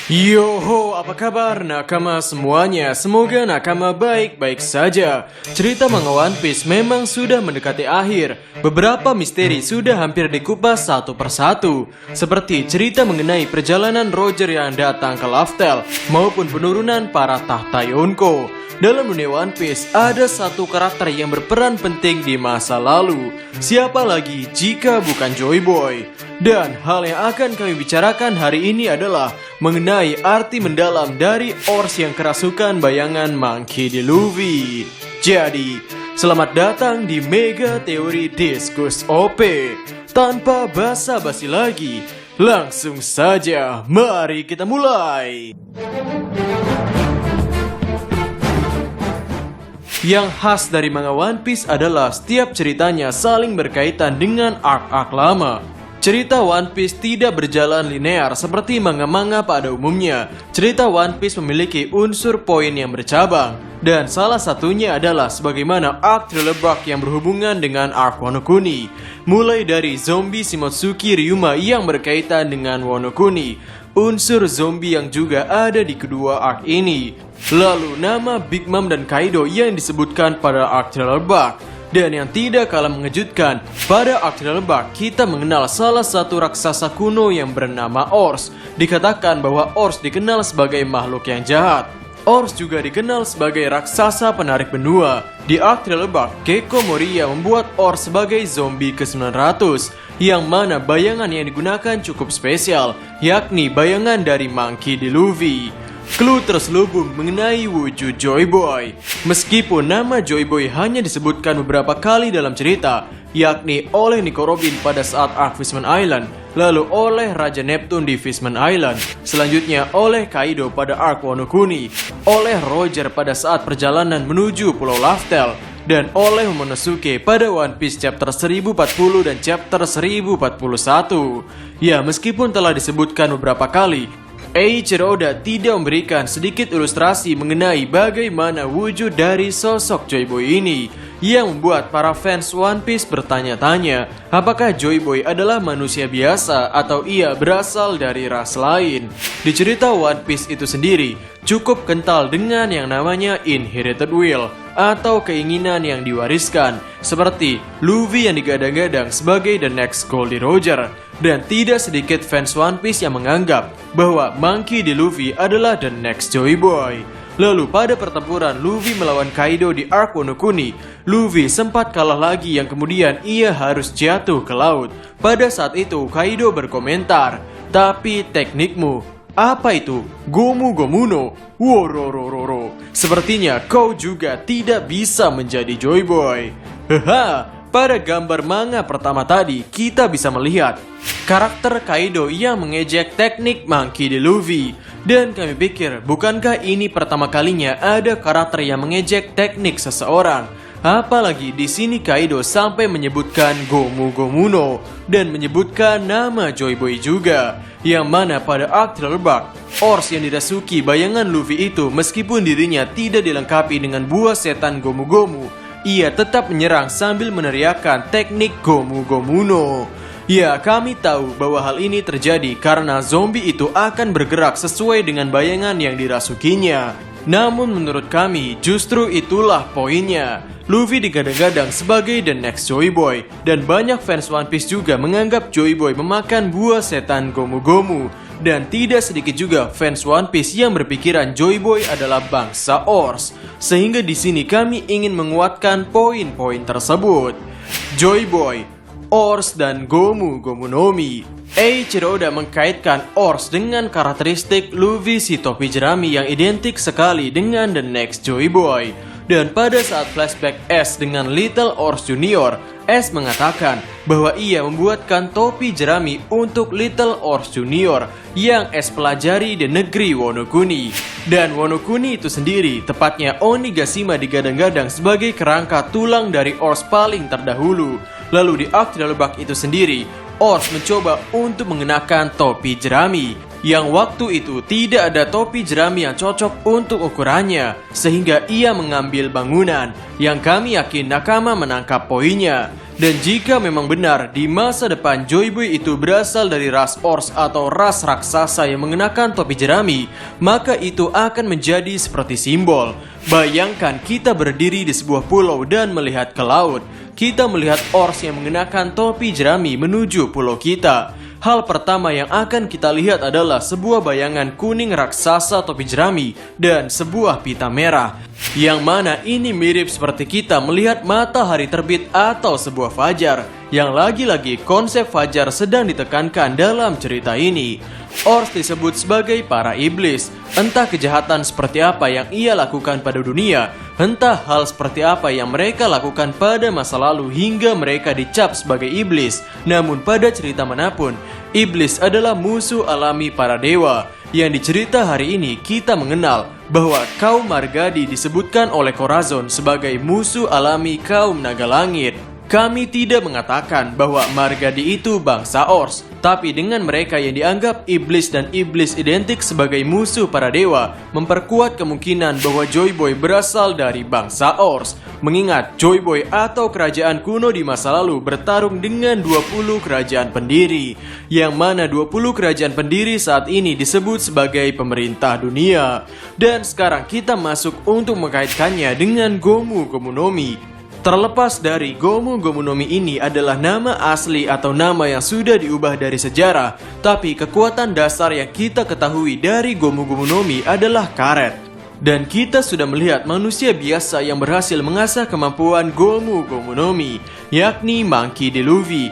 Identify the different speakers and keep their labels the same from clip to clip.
Speaker 1: Yoho, apa kabar nakama semuanya? Semoga nakama baik-baik saja. Cerita manga One Piece memang sudah mendekati akhir. Beberapa misteri sudah hampir dikupas satu persatu. Seperti cerita mengenai perjalanan Roger yang datang ke Laftel maupun penurunan para tahta Yonko. Dalam dunia One Piece ada satu karakter yang berperan penting di masa lalu. Siapa lagi jika bukan Joy Boy? Dan hal yang akan kami bicarakan hari ini adalah mengenai arti mendalam dari Ors yang kerasukan bayangan Monkey D. Luffy. Jadi, selamat datang di Mega Teori Diskus OP. Tanpa basa-basi lagi, langsung saja mari kita mulai. Yang khas dari manga One Piece adalah setiap ceritanya saling berkaitan dengan arc-arc lama. Cerita One Piece tidak berjalan linear seperti manga-manga pada umumnya. Cerita One Piece memiliki unsur poin yang bercabang. Dan salah satunya adalah sebagaimana arc Thriller Bark yang berhubungan dengan arc Wano Kuni. Mulai dari zombie Shimotsuki Ryuma yang berkaitan dengan Wano Kuni, unsur zombie yang juga ada di kedua arc ini. Lalu nama Big Mom dan Kaido yang disebutkan pada arc Thriller Bark. Dan yang tidak kalah mengejutkan, pada arc Thriller Bark kita mengenal salah satu raksasa kuno yang bernama Ors. Dikatakan bahwa Ors dikenal sebagai makhluk yang jahat. Ors juga dikenal sebagai raksasa penarik benua. Di arc Thriller Bark, Gecko Moria membuat Ors sebagai zombie ke-900, yang mana bayangan yang digunakan cukup spesial, yakni bayangan dari Monkey D. Luffy. Clue terselubung mengenai wujud Joy Boy. Meskipun nama Joy Boy hanya disebutkan beberapa kali dalam cerita, yakni oleh Nico Robin pada saat arc Fishman Island, lalu oleh Raja Neptune di Fishman Island, selanjutnya oleh Kaido pada arc Wano Kuni, oleh Roger pada saat perjalanan menuju Pulau Laftel, dan oleh Momonosuke pada One Piece chapter 1040 dan chapter 1041. Ya, meskipun telah disebutkan beberapa kali, Eiichiro Oda tidak memberikan sedikit ilustrasi mengenai bagaimana wujud dari sosok Joy Boy ini, yang membuat para fans One Piece bertanya-tanya apakah Joy Boy adalah manusia biasa atau ia berasal dari ras lain. Di cerita One Piece itu sendiri cukup kental dengan yang namanya Inherited Will atau keinginan yang diwariskan, seperti Luffy yang digadang-gadang sebagai the next Goldie Roger. Dan tidak sedikit fans One Piece yang menganggap bahwa Monkey D. Luffy adalah the next Joy Boy. Lalu pada pertempuran Luffy melawan Kaido di arc Wano Kuni, Luffy sempat kalah lagi yang kemudian ia harus jatuh ke laut. Pada saat itu Kaido berkomentar, "Tapi teknikmu, apa itu? Gomu Gomuno? Wororororo. Sepertinya kau juga tidak bisa menjadi Joy Boy." Haha. Pada gambar manga pertama tadi, kita bisa melihat karakter Kaido yang mengejek teknik Monkey D. Luffy. Dan kami pikir, bukankah ini pertama kalinya ada karakter yang mengejek teknik seseorang? Apalagi di sini Kaido sampai menyebutkan Gomu Gomuno dan menyebutkan nama Joy Boy juga. Yang mana pada arc Thriller Bark, Ors yang dirasuki bayangan Luffy itu meskipun dirinya tidak dilengkapi dengan buah setan Gomu Gomu, ia tetap menyerang sambil meneriakkan teknik Gomu Gomuno. Ya, kami tahu bahwa hal ini terjadi karena zombie itu akan bergerak sesuai dengan bayangan yang dirasukinya. Namun menurut kami, justru itulah poinnya. Luffy digadang-gadang sebagai the next Joy Boy, dan banyak fans One Piece juga menganggap Joy Boy memakan buah setan Gomu Gomu. Dan tidak sedikit juga fans One Piece yang berpikiran Joy Boy adalah bangsa Ors. Sehingga di sini kami ingin menguatkan poin-poin tersebut. Joy Boy, Ors, dan Gomu Gomu no Mi. Eiichiro Oda mengkaitkan Ors dengan karakteristik Luffy si topi jerami yang identik sekali dengan the next Joy Boy. Dan pada saat flashback S dengan Little Ors Junior, S mengatakan bahwa ia membuatkan topi jerami untuk Little Ors Junior yang S pelajari di negeri Wano Kuni. Dan Wano Kuni itu sendiri, tepatnya Onigashima, digadang-gadang sebagai kerangka tulang dari Ors paling terdahulu. Lalu di arc Thriller Bark itu sendiri, Ors mencoba untuk mengenakan topi jerami, yang waktu itu tidak ada topi jerami yang cocok untuk ukurannya, sehingga ia mengambil bangunan, yang kami yakin nakama menangkap poinnya. Dan jika memang benar di masa depan Joy Boy itu berasal dari ras Ors atau ras raksasa yang mengenakan topi jerami, maka itu akan menjadi seperti simbol. Bayangkan kita berdiri di sebuah pulau dan melihat ke laut. Kita melihat Ors yang mengenakan topi jerami menuju pulau kita. Hal pertama yang akan kita lihat adalah sebuah bayangan kuning raksasa topi jerami dan sebuah pita merah. Yang mana ini mirip seperti kita melihat matahari terbit atau sebuah fajar. Yang lagi-lagi konsep fajar sedang ditekankan dalam cerita ini. Ors disebut sebagai para iblis. Entah kejahatan seperti apa yang ia lakukan pada dunia, entah hal seperti apa yang mereka lakukan pada masa lalu hingga mereka dicap sebagai iblis. Namun pada cerita manapun, iblis adalah musuh alami para dewa. Yang di cerita hari ini kita mengenal bahwa kaum Margadi disebutkan oleh Corazon sebagai musuh alami kaum naga langit. Kami tidak mengatakan bahwa Margadi itu bangsa Ors, tapi dengan mereka yang dianggap iblis dan iblis identik sebagai musuh para dewa, memperkuat kemungkinan bahwa Joy Boy berasal dari bangsa Ors. Mengingat Joy Boy atau kerajaan kuno di masa lalu bertarung dengan 20 kerajaan pendiri, yang mana 20 kerajaan pendiri saat ini disebut sebagai pemerintah dunia. Dan sekarang kita masuk untuk mengkaitkannya dengan Gomu Gomu no Mi. Terlepas dari Gomu Gomu no Mi ini adalah nama asli atau nama yang sudah diubah dari sejarah, tapi kekuatan dasar yang kita ketahui dari Gomu Gomu no Mi adalah karet. Dan kita sudah melihat manusia biasa yang berhasil mengasah kemampuan Gomu Gomu no Mi, yakni Monkey D. Luffy.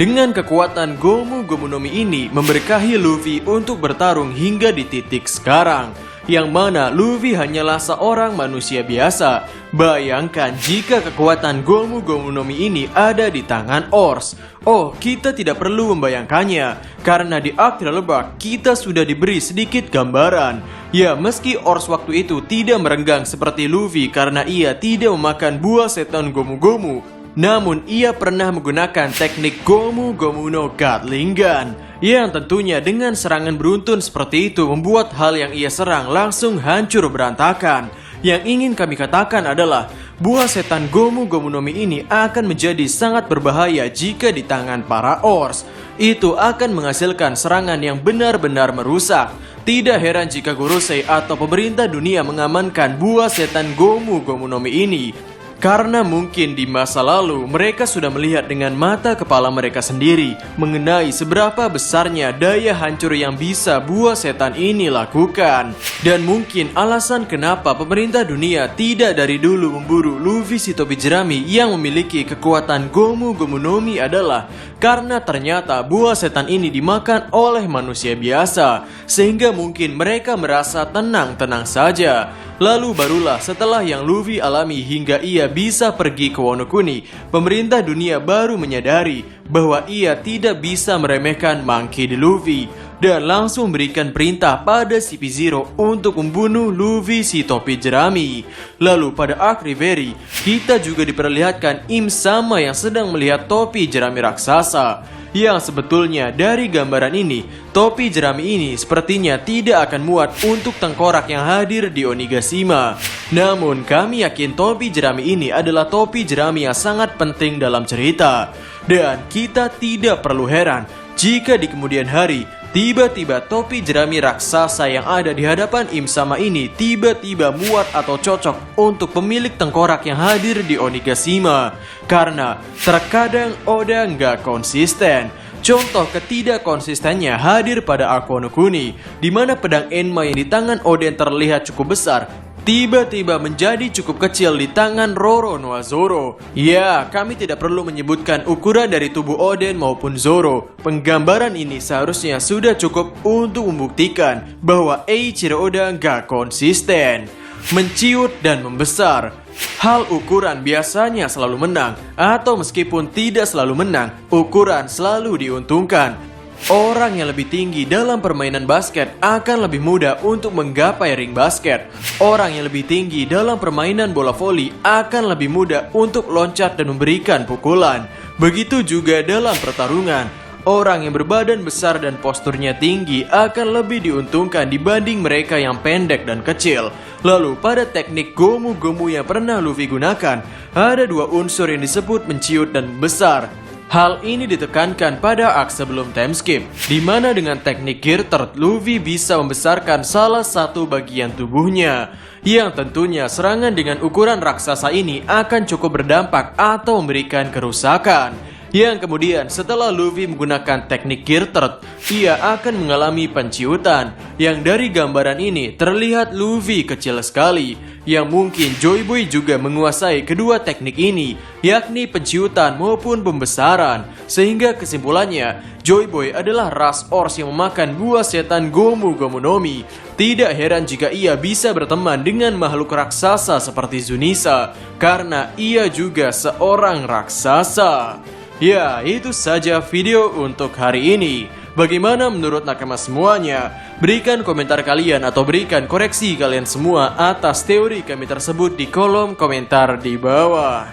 Speaker 1: Dengan kekuatan Gomu Gomu no Mi ini memberkahi Luffy untuk bertarung hingga di titik sekarang, yang mana Luffy hanyalah seorang manusia biasa. Bayangkan jika kekuatan Gomu Gomu no Mi ini ada di tangan Ors. Oh, kita tidak perlu membayangkannya, karena di arc Thriller kita sudah diberi sedikit gambaran. Ya, meski Ors waktu itu tidak merenggang seperti Luffy karena ia tidak memakan buah setan Gomu Gomu, namun ia pernah menggunakan teknik Gomu Gomu no Gatling Gun, yang tentunya dengan serangan beruntun seperti itu membuat hal yang ia serang langsung hancur berantakan. Yang ingin kami katakan adalah buah setan Gomu Gomu no Mi ini akan menjadi sangat berbahaya jika di tangan para Ors. Itu akan menghasilkan serangan yang benar-benar merusak. Tidak heran jika Gorosei atau pemerintah dunia mengamankan buah setan Gomu Gomu no Mi ini, karena mungkin di masa lalu mereka sudah melihat dengan mata kepala mereka sendiri mengenai seberapa besarnya daya hancur yang bisa buah setan ini lakukan. Dan mungkin alasan kenapa pemerintah dunia tidak dari dulu memburu Luffy si topi jerami yang memiliki kekuatan Gomu Gomu no Mi adalah karena ternyata buah setan ini dimakan oleh manusia biasa, sehingga mungkin mereka merasa tenang-tenang saja. Lalu barulah setelah yang Luffy alami hingga ia bisa pergi ke Wano Kuni, pemerintah dunia baru menyadari bahwa ia tidak bisa meremehkan Monkey D. Luffy dan langsung berikan perintah pada CP0 untuk membunuh Luffy si topi jerami. Lalu pada arc Reverie, kita juga diperlihatkan Im Sama yang sedang melihat topi jerami raksasa. Yang sebetulnya dari gambaran ini, topi jerami ini sepertinya tidak akan muat untuk tengkorak yang hadir di Onigashima. Namun kami yakin topi jerami ini adalah topi jerami yang sangat penting dalam cerita. Dan kita tidak perlu heran jika di kemudian hari tiba-tiba topi jerami raksasa yang ada di hadapan Im Sama ini tiba-tiba muat atau cocok untuk pemilik tengkorak yang hadir di Onigashima. Karena terkadang Oda nggak konsisten. Contoh ketidakkonsistennya hadir pada arc Wano Kuni, di mana pedang Enma yang di tangan Oden terlihat cukup besar, tiba-tiba menjadi cukup kecil di tangan Roronoa Zoro. Ya, kami tidak perlu menyebutkan ukuran dari tubuh Oden maupun Zoro. Penggambaran ini seharusnya sudah cukup untuk membuktikan bahwa Eiichiro Oda nggak konsisten. Menciut dan membesar. Hal ukuran biasanya selalu menang, atau meskipun tidak selalu menang, ukuran selalu diuntungkan. Orang yang lebih tinggi dalam permainan basket akan lebih mudah untuk menggapai ring basket. Orang yang lebih tinggi dalam permainan bola voli akan lebih mudah untuk loncat dan memberikan pukulan. Begitu juga dalam pertarungan. orang yang berbadan besar dan posturnya tinggi akan lebih diuntungkan dibanding mereka yang pendek dan kecil. Lalu pada teknik gomu-gomu yang pernah Luffy gunakan, ada dua unsur yang disebut menciut dan besar. Hal ini ditekankan pada arc sebelum time skip, di mana dengan teknik Gear Third, Luffy bisa membesarkan salah satu bagian tubuhnya. Yang tentunya serangan dengan ukuran raksasa ini akan cukup berdampak atau memberikan kerusakan. Yang kemudian setelah Luffy menggunakan teknik Gear Third, ia akan mengalami penciutan. Yang dari gambaran ini terlihat Luffy kecil sekali. Yang mungkin Joy Boy juga menguasai kedua teknik ini, yakni penciutan maupun pembesaran. Sehingga kesimpulannya, Joy Boy adalah ras Ors yang memakan buah setan Gomu Gomu no Mi. Tidak heran jika ia bisa berteman dengan makhluk raksasa seperti Zunisa, karena ia juga seorang raksasa. Ya, itu saja video untuk hari ini. Bagaimana menurut nakama semuanya? Berikan komentar kalian atau berikan koreksi kalian semua atas teori kami tersebut di kolom komentar di bawah.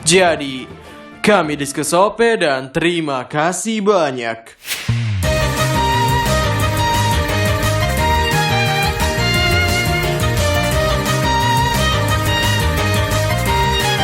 Speaker 1: Jadi, kami Diskusope dan terima kasih banyak.